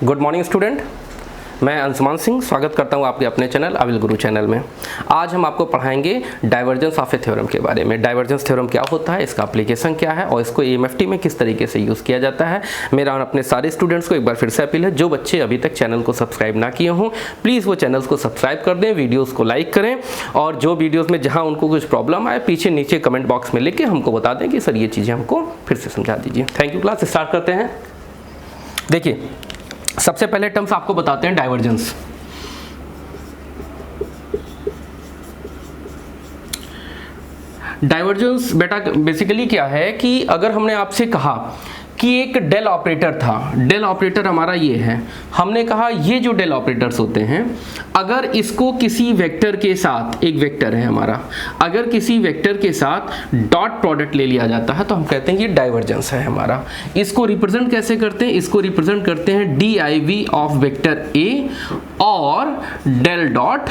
Good morning student, मैं अंशुमान सिंह स्वागत करता हूं आपके अपने चैनल अविल गुरु चैनल में। आज हम आपको पढ़ाएंगे डाइवर्जेंस ऑफ ए थ्योरम के बारे में। डाइवर्जेंस थ्योरम क्या होता है, इसका एप्लीकेशन क्या है और इसको EMFT में किस तरीके से यूज़ किया जाता है। मेरा और अपने सारे स्टूडेंट्स को एक बार फिर से अपील है, जो बच्चे अभी तक चैनल को सब्सक्राइब ना किए हों प्लीज़ वो चैनल्स को सब्सक्राइब कर दें, वीडियोज़ को लाइक करें और जो वीडियोज़ में जहाँ उनको कुछ प्रॉब्लम आए पीछे नीचे कमेंट बॉक्स में लिख के हमको बता दें कि सर ये चीज़ें हमको फिर से समझा दीजिए। Thank you. क्लास स्टार्ट करते हैं। देखिए, सबसे पहले टर्म्स आपको बताते हैं डाइवर्जेंस। डाइवर्जेंस बेटा बेसिकली क्या है कि अगर हमने आपसे कहा कि एक डेल ऑपरेटर था, डेल ऑपरेटर हमारा ये है, हमने कहा ये जो डेल ऑपरेटर्स होते हैं अगर इसको किसी वेक्टर के साथ, एक वेक्टर है हमारा, अगर किसी वेक्टर के साथ डॉट प्रोडक्ट ले लिया जाता है तो हम कहते हैं ये डाइवर्जेंस है हमारा। इसको रिप्रेजेंट कैसे करते हैं, इसको रिप्रेजेंट करते हैं DIV ऑफ वेक्टर A और डेल डॉट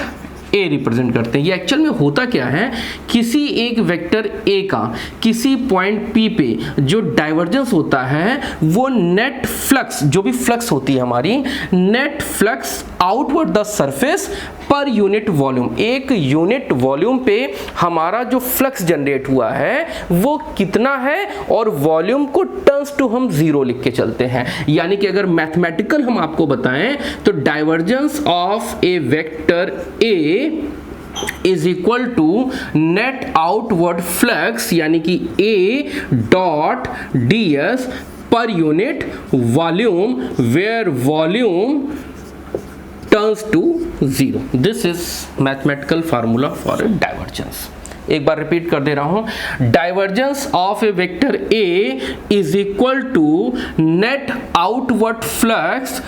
ए रिप्रेजेंट करते हैं। ये एक्चुअल में होता क्या है, किसी एक वेक्टर ए का किसी पॉइंट P पे जो डाइवर्जेंस होता है वो नेट फ्लक्स, जो भी फ्लक्स होती है हमारी, net flux outward the surface पर यूनिट वॉल्यूम, एक यूनिट वॉल्यूम पे हमारा जो फ्लक्स जनरेट हुआ है वो कितना है और वॉल्यूम को टर्न्स टू हम जीरो लिख के चलते हैं। यानी कि अगर मैथमेटिकल हम आपको बताएं तो divergence of a vector A is equal to net outward flux, यानी कि A डॉट ds पर unit volume where volume turns to zero. This is mathematical formula for a divergence. एक बार रिपीट कर दे रहा हूं, divergence of a vector A is equal to net outward flux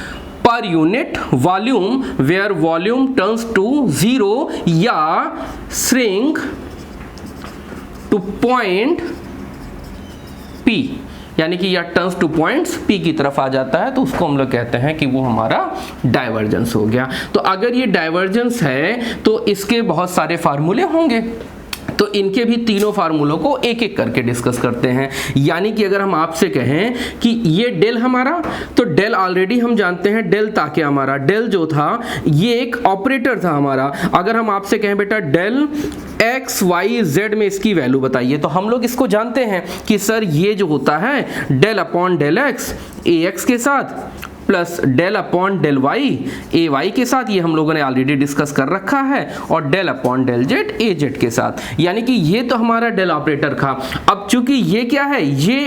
पर unit volume where volume turns to zero या shrink to point P, यानी कि या टर्न्स टू पॉइंट्स P की तरफ आ जाता है तो उसको हम लोग कहते हैं कि वो हमारा डाइवर्जेंस हो गया। तो अगर ये डाइवर्जेंस है तो इसके बहुत सारे फार्मूले होंगे, तो इनके भी तीनों फार्मूलों को एक एक करके डिस्कस करते हैं। यानी कि अगर हम आपसे कहें कि ये डेल हमारा, तो डेल ऑलरेडी हम जानते हैं, डेल ताकि हमारा डेल जो था ये एक ऑपरेटर था हमारा। अगर हम आपसे कहें बेटा डेल x y z में इसकी वैल्यू बताइए, तो हम लोग इसको जानते हैं कि सर ये जो होता है del upon del x ax के साथ plus del upon del Y A Y के साथ, ये हम लोगों ने ऑलरेडी डिस्कस कर रखा है, और del upon del Z A Z के साथ। यानी कि ये तो हमारा डेल ऑपरेटर था। अब चूंकि ये क्या है, ये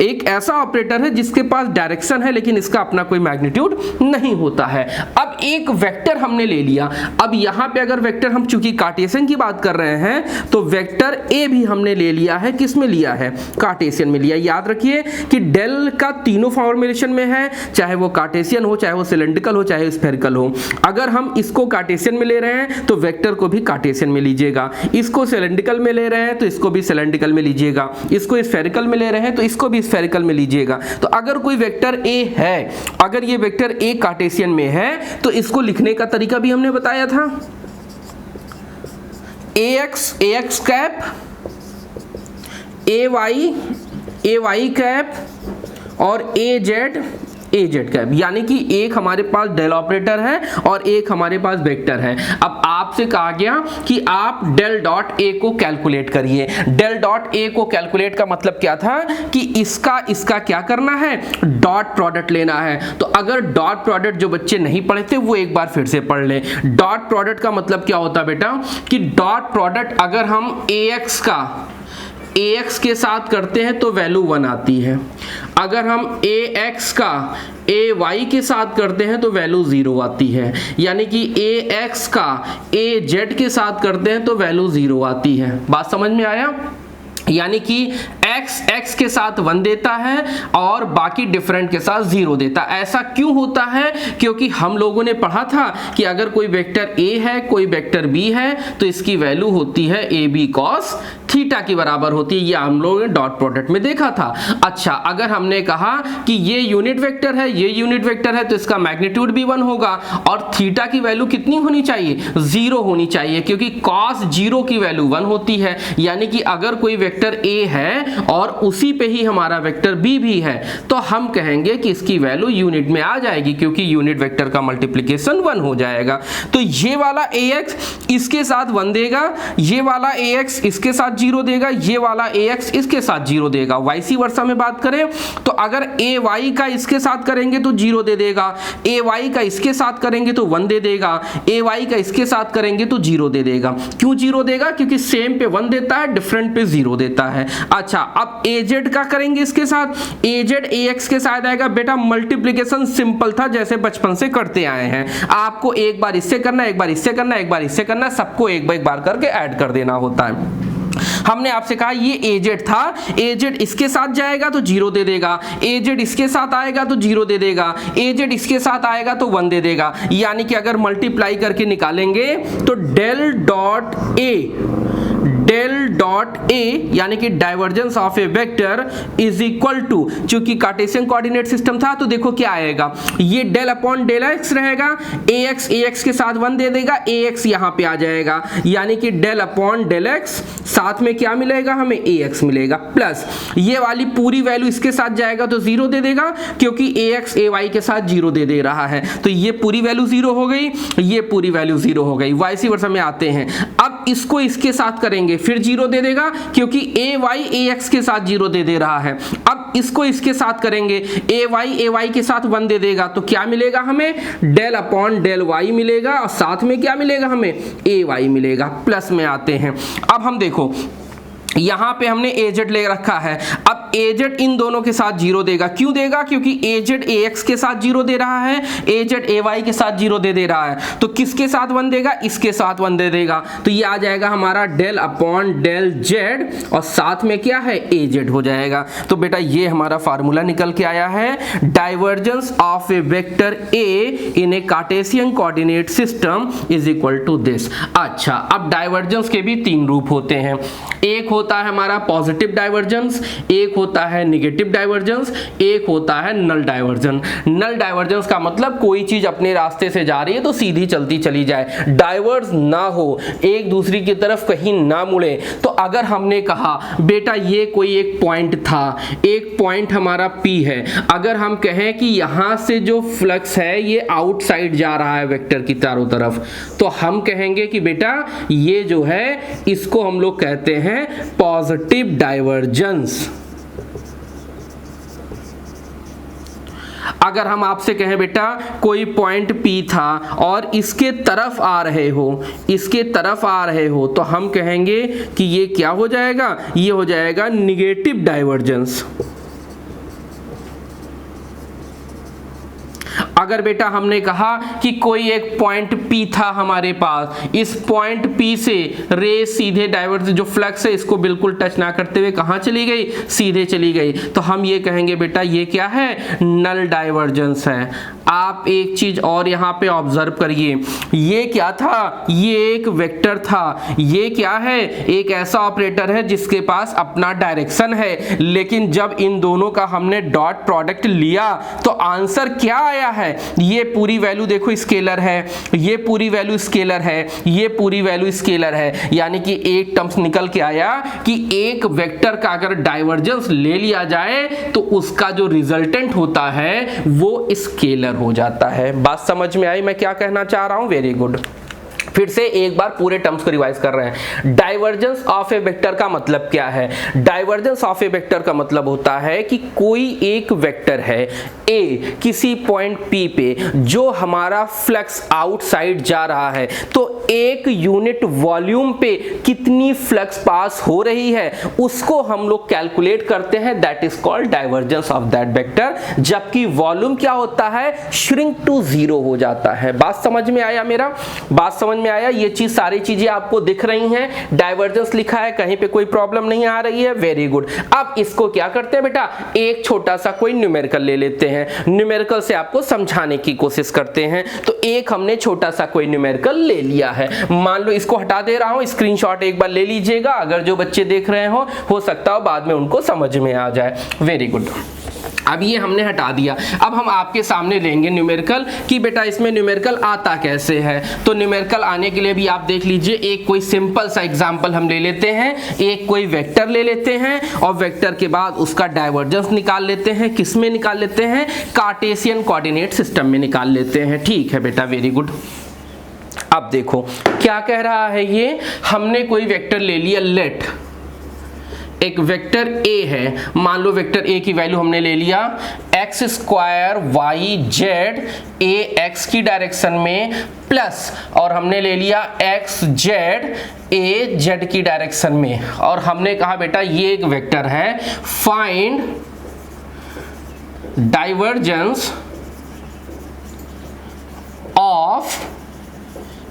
एक ऐसा ऑपरेटर है जिसके पास डायरेक्शन है लेकिन इसका अपना कोई मैग्नीट्यूड नहीं होता है। अब एक वेक्टर हमने ले लिया, अब यहाँ पे अगर वेक्टर हम चूंकि कार्टेशियन की बात कर रहे हैं तो वेक्टर ए भी हमने ले लिया है, किस में लिया है, कार्टेशियन में लिया। याद रखिए कि डेल का तीनों फॉर्मुलेशन में है, चाहे वो कार्टेशियन हो, चाहे वो सिलेंड्रिकल हो, चाहे स्फेरिकल हो। अगर हम इसको कार्टेशियन में ले रहे हैं तो वेक्टर को भी कार्टेशियन में लीजिएगा, इसको सिलेंड्रिकल में ले रहे हैं तो इसको भी सिलेंड्रिकल में लीजिएगा, इसको स्फेरिकल में ले रहे हैं तो इसको भी स्फेरिकल में लीजिएगा। तो अगर कोई वेक्टर ए है, अगर ये वेक्टर ए कार्टेशियन में है तो इसको लिखने का तरीका भी हमने बताया था, ax कैप, ay कैप और az कैप। यानी कि एक हमारे पास डेल ऑपरेटर है और एक हमारे पास वेक्टर है। अब आपसे कहा गया कि आप डेल डॉट ए को कैलकुलेट करिए। डेल डॉट ए को कैलकुलेट का मतलब क्या था कि इसका क्या करना है, डॉट प्रोडक्ट लेना है। तो अगर डॉट प्रोडक्ट जो बच्चे नहीं पढ़े थे वो एक बार फिर से पढ़ लें। डॉट प्रोडक्ट का मतलब क्या होता है बेटा, कि डॉट प्रोडक्ट अगर हम ax के साथ करते हैं तो वैल्यू 1 आती है, अगर हम ax का ay के साथ करते हैं तो वैल्यू 0 आती है, यानी कि ax का az के साथ करते हैं तो वैल्यू 0 आती है। बात समझ में आया? यानी कि x के साथ 1 देता है और बाकी डिफरेंट के साथ 0 देता है। ऐसा क्यों होता है, क्योंकि हम लोगों ने पढ़ा था कि अगर कोई वेक्टर a है, कोई वेक्टर b है तो इसकी वैल्यू होती है ab cos थीटा की बराबर होती है। ये हम लोगों ने डॉट प्रोडक्ट में देखा था। अच्छा, अगर हमने कहा कि ये यूनिट वेक्टर है, ये यूनिट वेक्टर है, तो इसका मैग्नीट्यूड भी 1 होगा और थीटा की वैल्यू कितनी होनी चाहिए, 0 होनी चाहिए, क्योंकि cos 0 की वैल्यू 1 होती है। यानी कि अगर कोई वेक्टर a है और उसी पे ही हमारा वेक्टर b भी है, तो हम कहेंगे कि इसकी वैल्यू यूनिट में आ जाएगी, क्योंकि यूनिट वेक्टर का मल्टीप्लिकेशन 1 हो जाएगा। तो ये वाला ax इसके साथ 1 देगा, ये वाला ax इसके साथ 0 देगा, ये वाला ax इसके साथ 0 देगा। वाइसी वर्सा में बात करें तो अगर ay का इसके साथ करेंगे तो 0 दे देगा, ay का इसके साथ करेंगे तो 1 दे देगा, ay का इसके साथ करेंगे तो 0 दे देगा। क्यों 0 देगा? क्योंकि सेम पे 1 देता है, डिफरेंट पे 0 देता है। अच्छा, अब az का करेंगे इसके साथ, az ax के साथ आएगा। बेटा मल्टीप्लिकेशन सिंपल था, जैसे बचपन से करते आए हैं। आपको एक बार इससे करना, एक बार इससे करना, एक बार इससे करना, सबको एक बार करके ऐड कर देना होता है। हमने आपसे कहा ये az था, az इसके साथ जाएगा तो 0 दे देगा, az इसके साथ आएगा तो 0 दे देगा, az इसके साथ आएगा तो 1 दे देगा। यानी कि अगर मल्टीप्लाई करके निकालेंगे तो डेल डॉट ए यानी कि divergence of a vector is equal to, चूंकि कार्टेशियन कोऑर्डिनेट सिस्टम था तो देखो क्या आएगा, ये डेल अपॉन डेल एक्स रहेगा, ax के साथ 1 दे देगा, ax यहां पे आ जाएगा, यानी कि डेल अपॉन डेल एक्स, साथ में क्या मिलेगा हमें, ax मिलेगा, प्लस ये वाली पूरी वैल्यू इसके साथ जाएगा तो 0 दे देगा, क्योंकि ax ay के साथ 0 दे रहा है, तो ये पूरी वैल्यू 0 हो गई, ये पूरी वैल्यू 0 हो गई। वाइसी वर्सा में आते हैं, अब इसको इसके साथ करेंगे फिर 0 दे देगा, क्योंकि ay ax के साथ 0 दे रहा है। अब इसको इसके साथ करेंगे, ay के साथ 1 दे देगा, तो क्या मिलेगा हमें, डेल अपॉन डेल y मिलेगा, और साथ में क्या मिलेगा हमें, ay मिलेगा। प्लस में आते हैं, अब हम देखो यहां पे हमने az ले रखा है, अब az इन दोनों के साथ 0 देगा। क्यों देगा? क्योंकि az ax के साथ 0 दे रहा है, az ay के साथ 0 दे रहा है, तो किसके साथ 1 देगा, इसके साथ 1 दे देगा, तो ये आ जाएगा हमारा डेल अपॉन डेल z, और साथ में क्या है, az हो जाएगा। तो बेटा ये हमारा फार्मूला निकल के आया है, divergence of a vector a in a Cartesian coordinate system is equal to this. अच्छा, अब डाइवर्जेंस के भी 3 रूप होते हैं, एक होता है हमारा पॉजिटिव डाइवर्जेंस, एक होता है नेगेटिव डाइवर्जेंस, एक होता है नल डाइवर्जन। नल डाइवर्जेंस का मतलब कोई चीज अपने रास्ते से जा रही है तो सीधी चलती चली जाए, डाइवर्स ना हो, एक दूसरी की तरफ कहीं ना मुड़े। तो अगर हमने कहा बेटा ये कोई एक पॉइंट था, एक पॉइंट हमारा P है, अगर हम कहें कि यहां से जो फ्लक्स है ये आउटसाइड जा रहा है वेक्टर की चारों तरफ, तो हम कहेंगे कि बेटा ये जो है इसको हम लोग कहते हैं पॉजिटिव डाइवर्जेंस। अगर हम आपसे कहें बेटा कोई पॉइंट P था और इसके तरफ आ रहे हो, इसके तरफ आ रहे हो, तो हम कहेंगे कि ये क्या हो जाएगा, ये हो जाएगा निगेटिव डाइवर्जेंस। अगर बेटा हमने कहा कि कोई एक पॉइंट P था हमारे पास, इस पॉइंट P से रे सीधे डाइवर्जेंस जो फ्लक्स है इसको बिल्कुल टच ना करते हुए कहाँ चली गई, सीधे चली गई, तो हम ये कहेंगे बेटा ये क्या है, नल डाइवर्जेंस है। आप एक चीज और यहाँ पे ऑब्जर्व करिए, ये क्या था, ये एक वेक्टर था, ये क्या है, एक ऐसा ऑपरेटर है जिसके पास अपना डायरेक्शन है, लेकिन जब इन दोनों का हमने डॉट प्रोडक्ट लिया तो आंसर क्या आया है, ये पूरी वैल्यू देखो स्केलर है, ये पूरी वैल्यू स्केलर है, ये पूरी वैल्यू स्केलर है, यानी कि एक टर्म्स निकल के आया कि एक वेक्टर का अगर डाइवर्जेंस ले लिया जाए तो उसका जो रिजल्टेंट होता है वो स्केलर हो जाता है। बात समझ में आई मैं क्या कहना चाह रहा हूं? Very good. फिर से एक बार पूरे टर्म्स को रिवाइज कर रहे हैं। डाइवर्जेंस ऑफ ए वेक्टर का मतलब क्या है? डाइवर्जेंस ऑफ ए वेक्टर का मतलब होता है कि कोई एक वेक्टर है ए किसी पॉइंट P पे जो हमारा फ्लक्स आउटसाइड जा रहा है, तो एक यूनिट वॉल्यूम पे कितनी फ्लक्स पास हो रही है उसको हम लोग कैलकुलेट करते हैं, that is called divergence of that vector. जबकि वॉल्यूम क्या होता है, श्रिंक टू 0 हो जाता है। बात समझ में आया मेरा? बात समझ में आया? ये चीज सारी चीजें आपको दिख रही हैं, डाइवर्जेंस लिखा है, कहीं पे कोई प्रॉब्लम नहीं आ रही है। Very good. अब इसको क्या करते हैं बेटा, एक छोटा सा कोई न्यूमेरिकल ले लेते हैं, न्यूमेरिकल से आपको समझाने की कोशिश करते हैं। तो एक हमने छोटा सा कोई न्यूमेरिकल ले लिया है, मान लो इसको हटा दे रहा हूं, स्क्रीनशॉट एक बार ले लीजिएगा, अगर जो बच्चे देख रहे हो सकता हो बाद में उनको समझ में आ जाए। Very good. अब ये हमने हटा दिया। अब हम आपके सामने लेंगे न्यूमेरिकल कि बेटा इसमें न्यूमेरिकल आता कैसे है। तो न्यूमेरिकल आने के लिए भी आप देख लीजिए, एक कोई सिंपल सा एग्जांपल हम ले लेते हैं, एक कोई वेक्टर ले लेते हैं और वेक्टर के बाद उसका डाइवर्जेंस निकाल लेते हैं। किस में निकाल लेते हैं? कार्टेशियन कोऑर्डिनेट सिस्टम में निकाल लेते हैं। ठीक है बेटा, वेरी गुड। अब देखो क्या कह रहा है ये, हमने कोई वेक्टर ले लिया, लेट एक वेक्टर a है, मान लो वेक्टर a की वैल्यू हमने ले लिया x square Y Z a x की डायरेक्शन में प्लस और हमने ले लिया x जेड a z की डायरेक्शन में, और हमने कहा बेटा ये एक वेक्टर है, find divergence of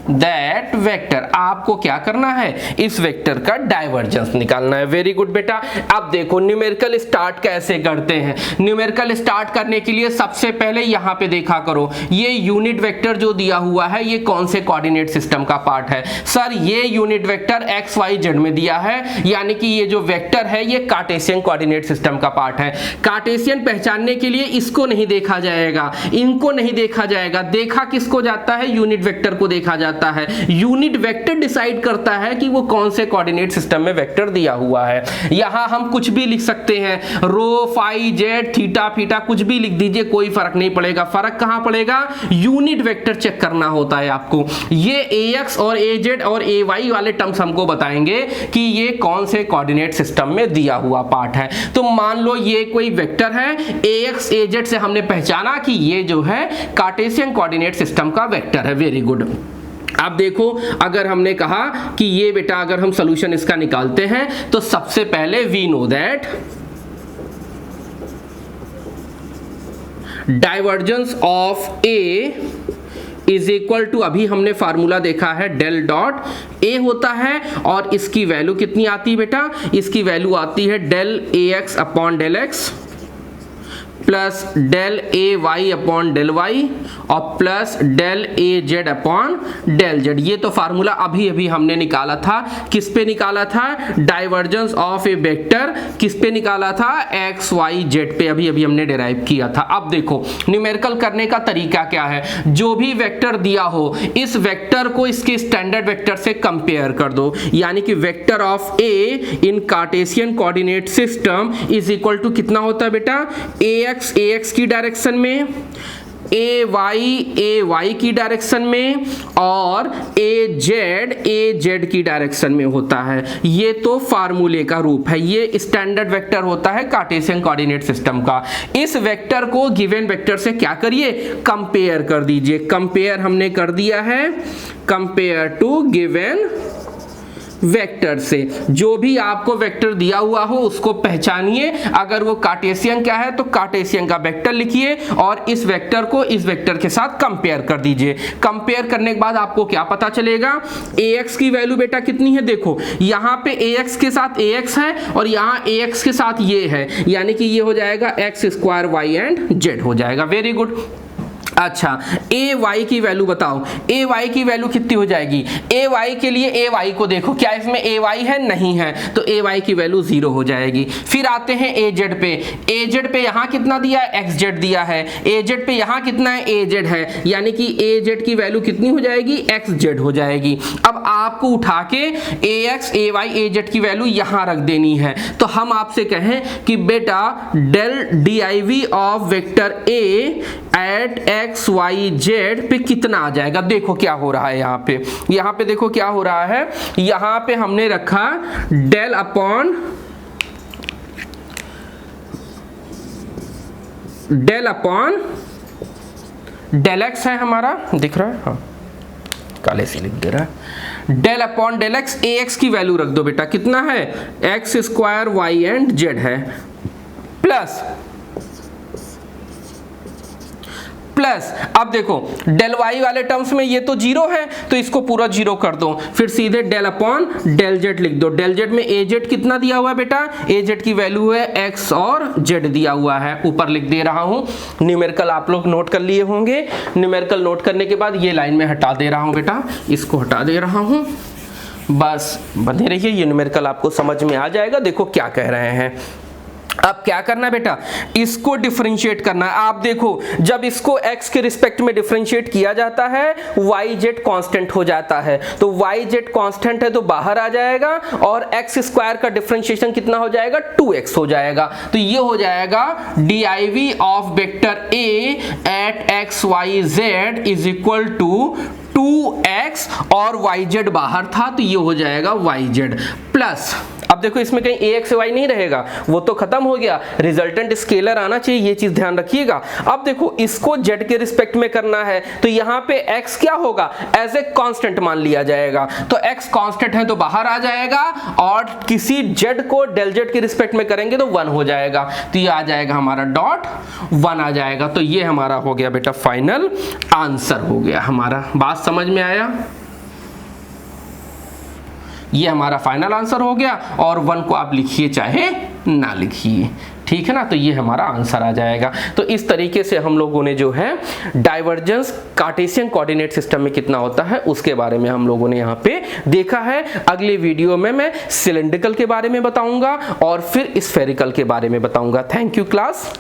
that vector. आपको क्या करना है? इस वेक्टर का डाइवर्जेंस निकालना है। वेरी गुड बेटा। अब देखो न्यूमेरिकल स्टार्ट कैसे करते हैं। न्यूमेरिकल स्टार्ट करने के लिए सबसे पहले यहां पे देखा करो, ये यूनिट वेक्टर जो दिया हुआ है ये कौन से कोऑर्डिनेट सिस्टम का पार्ट है? सर ये unit vector X Y Z में दिया है, यानी कि ये जो वेक्टर है ये कार्टेशियन कोऑर्डिनेट सिस्टम का पार्ट है। कार्टेशियन पहचानने के लिए इसको नहीं देखा जाएगा, इनको नहीं देखा जाएगा, देखा किसको जाता है? यूनिट वेक्टर को देखा जाता है। यूनिट वेक्टर डिसाइड करता है कि वो कौन से कोऑर्डिनेट सिस्टम में वेक्टर दिया हुआ है। यहां हम कुछ भी लिख सकते हैं, रो फाई जेड थीटा फीटा कुछ भी लिख दीजिए, कोई फर्क नहीं पड़ेगा। फर्क कहां पड़ेगा? यूनिट वेक्टर चेक करना होता है आपको। ये ax और az और ay वाले टर्म्स हमको बताएंगे कि ये कौन से कोऑर्डिनेट सिस्टम में दिया हुआ पार्ट है। तो मान लो ये कोई वेक्टर है, ax az से हमने पहचाना कि ये जो है कार्टेशियन कोऑर्डिनेट सिस्टम का वेक्टर है। Very good. अब देखो अगर हमने कहा कि ये बेटा अगर हम सॉल्यूशन इसका निकालते हैं तो सबसे पहले we know that divergence of A is equal to, अभी हमने फार्मूला देखा है डेल डॉट ए होता है और इसकी वैल्यू कितनी आती है बेटा? इसकी वैल्यू आती है del A X upon del X plus del A Y upon del Y और plus del A Z upon del Z. ये तो फार्मूला अभी अभी हमने निकाला था। किस पे निकाला था? Divergence of a vector. किस पे निकाला था? एक्स वाई जेड पे अभी अभी हमने डिराइव किया था। अब देखो न्यूमेरिकल करने का तरीका क्या है, जो भी वेक्टर दिया हो इस वेक्टर को इसके स्टैंडर्ड वेक्टर से कंपेयर कर दो, यानी कि vector of A in Cartesian coordinate system is equal to कितना होता है बेटा? ax की डायरेक्शन में, ay की डायरेक्शन में और az की डायरेक्शन में होता है। ये तो फार्मूले का रूप है, ये स्टैंडर्ड वेक्टर होता है कार्टेशियन कोऑर्डिनेट सिस्टम का। इस वेक्टर को गिवन वेक्टर से क्या करिए? कंपेयर कर दीजिए। कंपेयर हमने कर दिया है, कंपेयर टू गिवन वेक्टर से। जो भी आपको वेक्टर दिया हुआ हो उसको पहचानिए, अगर वो कार्टेशियन क्या है तो कार्टेशियन का वेक्टर लिखिए और इस वेक्टर को इस वेक्टर के साथ कंपेयर कर दीजिए। कंपेयर करने के बाद आपको क्या पता चलेगा? ax की वैल्यू बेटा कितनी है? देखो यहाँ पे ax के साथ ax है और यहाँ ax के साथ ये है, यानी कि ये हो जाएगा X square Y and Z हो जाएगा। Very good. अच्छा ए वाई की वैल्यू बताओ, ए वाई की वैल्यू कितनी हो जाएगी? ए वाई के लिए ए वाई को देखो, क्या इसमें ए वाई है? नहीं है, तो ए वाई की वैल्यू 0 हो जाएगी। फिर आते हैं ए जेड पे। ए जेड पे यहाँ कितना दिया है? एक्स जेड दिया है। ए जेड पे यहाँ कितना है? ए जेड है, यानी कि ए जेड की वैल्यू कितनी हो जाएगी? एक्स जेड हो जाएगी। अब आपको उठा के ए एक्स ए वाई ए जेड की वैल्यू यहाँ रख देनी है। तो हम आपसे कहें कि बेटा del D I V of vector A at X Y Z पे कितना आ जाएगा? देखो क्या हो रहा है यहाँ पे देखो क्या हो रहा है। यहाँ पे हमने रखा डेल अपॉन डेल एक्स है हमारा, दिख रहा है? हाँ काले से लिख दे रहा है। Del upon del X, A X की वैल्यू रख दो बेटा, कितना है? X square Y and Z है, प्लस अब देखो डेल वाई वाले टर्म्स में ये तो 0 है तो इसको पूरा 0 कर दो, फिर सीधे डेल अपॉन डेल जेड लिख दो। डेल जेड में ए जेड कितना दिया हुआ है बेटा? ए जेड की वैल्यू है एक्स और जेड दिया हुआ है, ऊपर लिख दे रहा हूं। न्यूमेरिकल आप लोग नोट कर लिए होंगे। न्यूमेरिकल नोट करने के बाद ये लाइन में हटा दे रहा हूं बेटा, इसको हटा दे रहा हूं, बस बने रहिए, ये न्यूमेरिकल आपको समझ में आ जाएगा। देखो क्या कह रहे हैं, अब क्या करना है बेटा, इसको डिफरेंशिएट करना है। आप देखो जब इसको x के रिस्पेक्ट में डिफरेंशिएट किया जाता है yz कांस्टेंट हो जाता है, तो yz कांस्टेंट है तो बाहर आ जाएगा और x स्क्वायर का डिफरेंशिएशन कितना हो जाएगा, 2x हो जाएगा। तो ये हो जाएगा div of vector a at x y z is equal to 2x और yz बाहर था तो ये हो जाएगा yz प्लस, अब देखो इसमें कहीं ax y नहीं रहेगा, वो तो खत्म हो गया, रिजल्टेंट स्केलर आना चाहिए, ये चीज ध्यान रखिएगा। अब देखो इसको z के रिस्पेक्ट में करना है तो यहाँ पे x क्या होगा, एज ए कांस्टेंट मान लिया जाएगा, तो x कांस्टेंट है तो बाहर आ जाएगा और किसी z को डेल z के रिस्पेक्ट में करेंगे तो 1 हो जाएगा, तो ये आ जाएगा हमारा डॉट 1 आ जाएगा। तो ये हमारा हो गया बेटा फाइनल आंसर हो गया हमारा। बात समझ में आया, ये हमारा फाइनल आंसर हो गया और 1 को आप लिखिए चाहे ना लिखिए, ठीक है ना। तो ये हमारा आंसर आ जाएगा। तो इस तरीके से हम लोगों ने जो है डाइवर्जेंस कार्टेशियन कोऑर्डिनेट सिस्टम में कितना होता है उसके बारे में हम लोगों ने यहाँ पे देखा है। अगले वीडियो में मैं सिलेंड्रिकल के बारे में बताऊंगा और फिर स्फेरिकल के बारे में बताऊंगा। Thank you class.